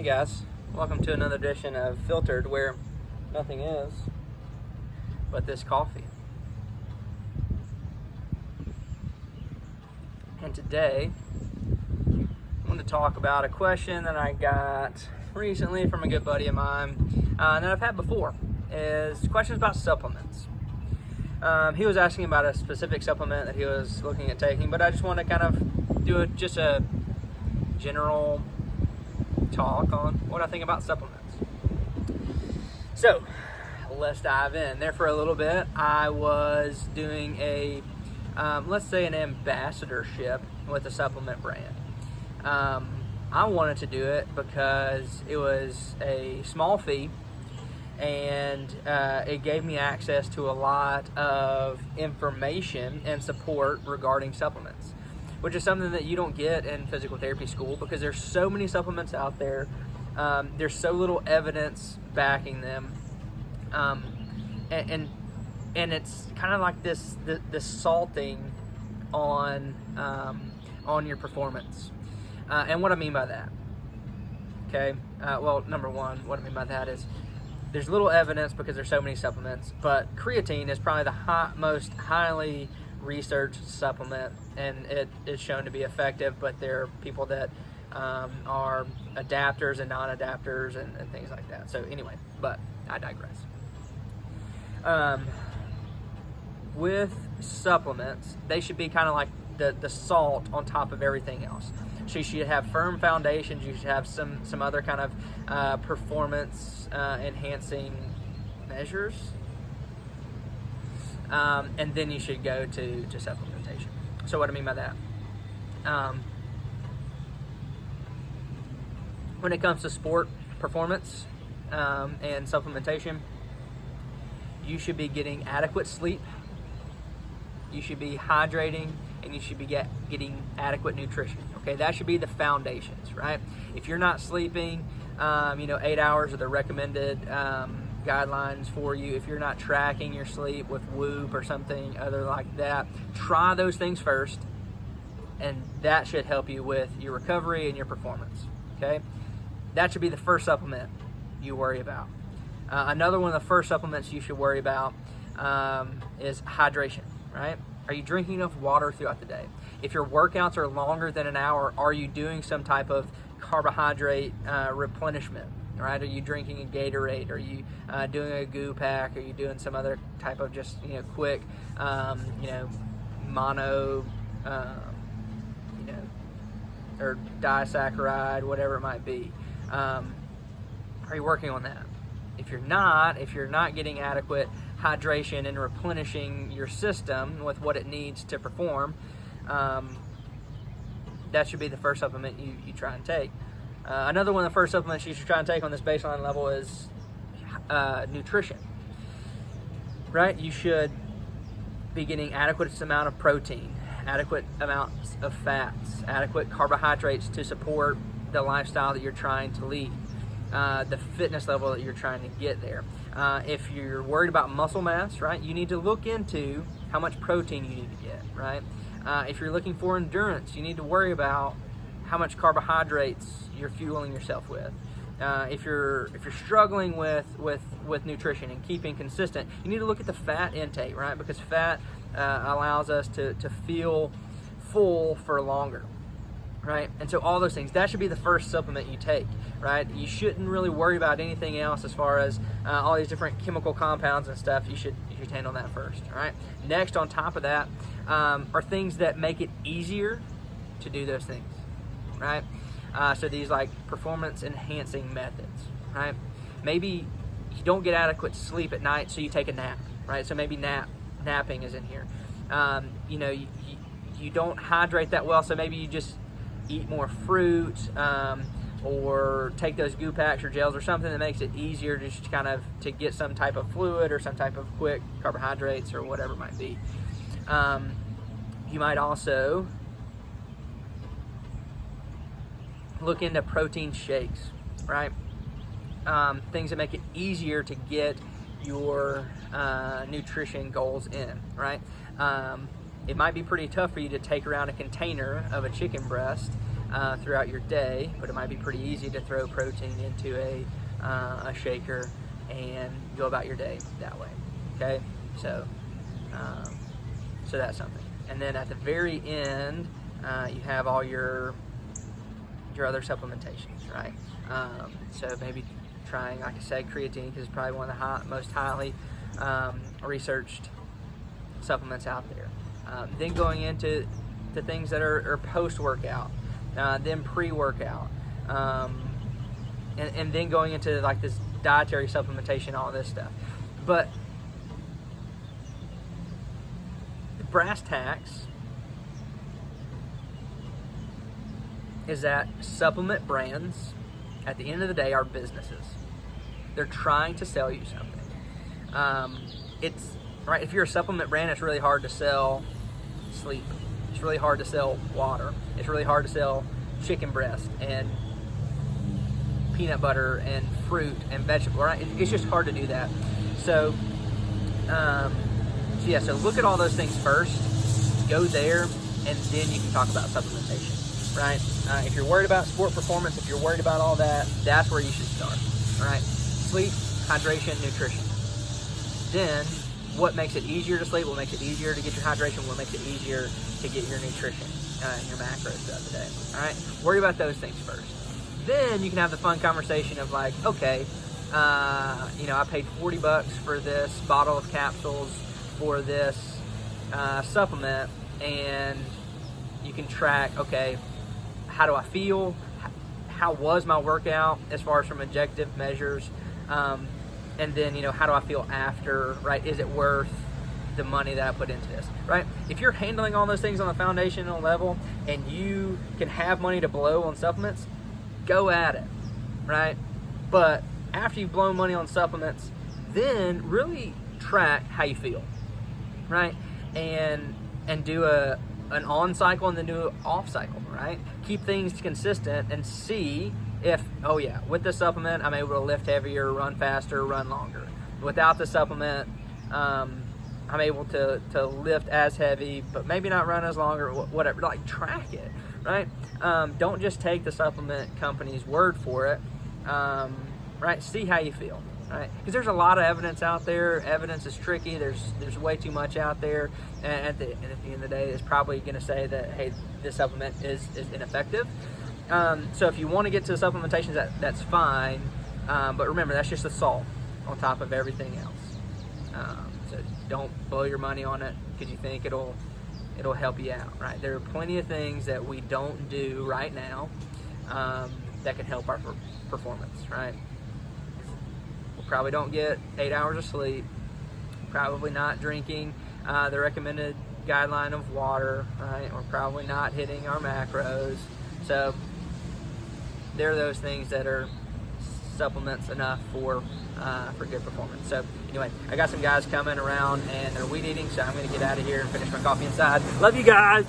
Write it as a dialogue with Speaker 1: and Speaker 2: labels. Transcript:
Speaker 1: Hey guys, welcome to another edition of Filtered, where nothing is but this coffee. And today I want to talk about a question that I got recently from a good buddy of mine that I've had before. Is questions about supplements. He was asking about a specific supplement that he was looking at taking, but I just want to kind of do just a general talk on what I think about supplements. So let's dive in. There for a little bit, I was doing a let's say an ambassadorship with a supplement brand. I wanted to do it because it was a small fee and it gave me access to a lot of information and support regarding supplements, which is something that you don't get in physical therapy school because there's so many supplements out there. There's so little evidence backing them, and it's kind of like this salting on your performance. And what I mean by that, okay? Well, number one, what I mean by that is there's little evidence because there's so many supplements, but creatine is probably the most highly researched supplement, and it is shown to be effective, but there are people that are adapters and non-adapters and things like that. So anyway, but I digress. With supplements, they should be kind of like the salt on top of everything else. So you should have firm foundations, you should have some other kind of performance enhancing measures, and then you should go to supplementation. So what I mean by that, when it comes to sport performance and supplementation, you should be getting adequate sleep, you should be hydrating, and you should be getting adequate nutrition. Okay, that should be the foundations, right? If you're not sleeping, 8 hours are the recommended guidelines for you. If you're not tracking your sleep with Whoop or something other like that, try those things first, and that should help you with your recovery and your performance. Okay, that should be the first supplement you worry about. Another one of the first supplements you should worry about is hydration, right? Are you drinking enough water throughout the day? If your workouts are longer than an hour, are you doing some type of carbohydrate replenishment? Right? Are you drinking a Gatorade? Are you doing a goo pack? Are you doing some other type of just quick, mono, or disaccharide, whatever it might be? Are you working on that? If you're not getting adequate hydration and replenishing your system with what it needs to perform, that should be the first supplement you try and take. Another one of the first supplements you should try and take on this baseline level is nutrition, right? You should be getting adequate amount of protein, adequate amounts of fats, adequate carbohydrates to support the lifestyle that you're trying to lead, the fitness level that you're trying to get there. If you're worried about muscle mass, right, you need to look into how much protein you need to get, right? If you're looking for endurance, you need to worry about how much carbohydrates you're fueling yourself with. If you're struggling with nutrition and keeping consistent, you need to look at the fat intake, right? Because fat allows us to feel full for longer, right? And so all those things, that should be the first supplement you take, right? You shouldn't really worry about anything else as far as all these different chemical compounds and stuff. You should handle that first, all right? Next, on top of that, are things that make it easier to do those things, right? So these like performance enhancing methods, right? Maybe you don't get adequate sleep at night, so you take a nap, right? So maybe napping is in here. You don't hydrate that well, so maybe you just eat more fruit, or take those goo packs or gels or something that makes it easier just to get some type of fluid or some type of quick carbohydrates or whatever it might be. You might also look into protein shakes, right? Things that make it easier to get your nutrition goals in, right? It might be pretty tough for you to take around a container of a chicken breast throughout your day, but it might be pretty easy to throw protein into a shaker and go about your day that way. Okay, so that's something. And then at the very end, you have all your other supplementations, right? So maybe trying, like I said, creatine, because it's probably one of the most highly researched supplements out there. Then going into the things that are post-workout, then pre-workout, and then going into like this dietary supplementation, all this stuff. But the brass tacks is that supplement brands, at the end of the day, are businesses. They're trying to sell you something. It's right. If you're a supplement brand, it's really hard to sell sleep. It's really hard to sell water. It's really hard to sell chicken breast and peanut butter and fruit and vegetable. Right? It's just hard to do that. So so look at all those things first. Go there, and then you can talk about supplementation. Right? If you're worried about sport performance, if you're worried about all that, that's where you should start. All right? Sleep, hydration, nutrition. Then, what makes it easier to sleep? What makes it easier to get your hydration? What makes it easier to get your nutrition and your macros throughout the day? All right? Worry about those things first. Then you can have the fun conversation of like, okay, I paid $40 for this bottle of capsules for this supplement, and you can track, okay, how do I feel? How was my workout as far as from objective measures? And then, how do I feel after, right? Is it worth the money that I put into this, right? If you're handling all those things on the foundational level and you can have money to blow on supplements, go at it, right? But after you've blown money on supplements, then really track how you feel, right? And do an on cycle and then do an off cycle, right? Keep things consistent and see if, with the supplement, I'm able to lift heavier, run faster, run longer. Without the supplement, I'm able to lift as heavy, but maybe not run as long, or whatever. Like, track it, right? Don't just take the supplement company's word for it, right? See how you feel, right? Because there's a lot of evidence out there. Evidence is tricky. There's way too much out there, and at the end of the day, it's probably going to say that, hey, this supplement is ineffective. So if you want to get to supplementations, that's fine. But remember, that's just a salt on top of everything else. So don't blow your money on it because you think it'll help you out, right? There are plenty of things that we don't do right now that can help our performance, right? We probably don't get 8 hours of sleep. Probably not drinking the recommended guideline of water, right? We're probably not hitting our macros. So there are those things that are supplements enough for good performance. So anyway, I got some guys coming around and they're weed eating, so I'm going to get out of here and finish my coffee inside. Love you guys.